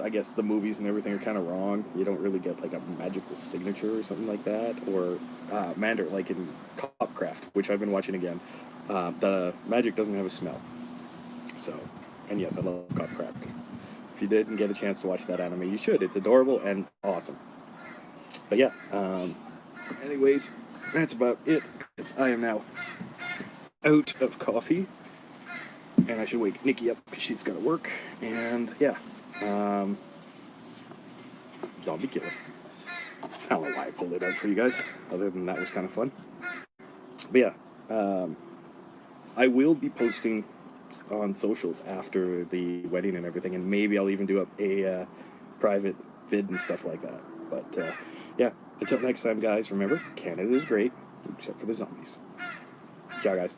I guess the movies and everything are kind of wrong. You don't really get like a magical signature or something like that. Or Mander, like in Copcraft, which I've been watching again. The magic doesn't have a smell. So, and yes, I love Copcraft. If you didn't get a chance to watch that anime, you should. It's adorable and awesome. But yeah, anyways, that's about it. Because I am now out of coffee. And I should wake Nikki up because she's got to work. And yeah, zombie killer. I don't know why I pulled it out for you guys, other than that was kind of fun. But yeah, I will be posting on socials after the wedding and everything, and maybe I'll even do a private vid and stuff like that. But yeah, until next time, guys, remember, Canada is great, except for the zombies. Ciao, guys.